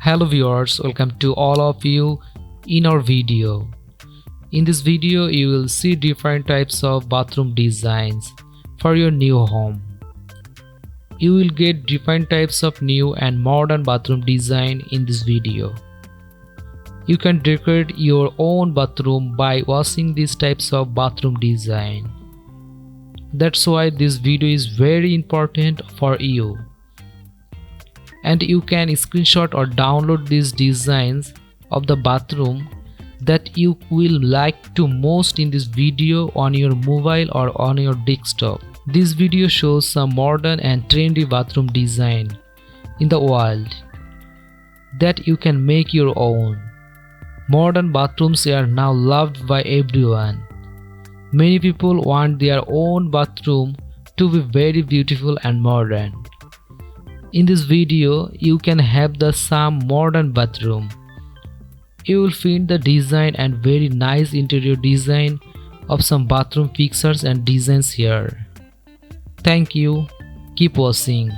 Hello viewers, welcome to all of you in our video. In this video you will see different types of bathroom designs for your new home. You will get different types of new and modern bathroom design in this video. You can decorate your own bathroom by watching these types of bathroom design. That's why this video is very important for you. And you can screenshot or download these designs of the bathroom that you will like to most in this video on your mobile or on your desktop. This video shows some modern and trendy bathroom design in the world that you can make your own. Modern bathrooms are now loved by everyone. Many people want their own bathroom to be very beautiful and modern. In this video, you can have the some modern bathroom. You will find the design and very nice interior design of some bathroom fixtures and designs here. Thank you. Keep watching.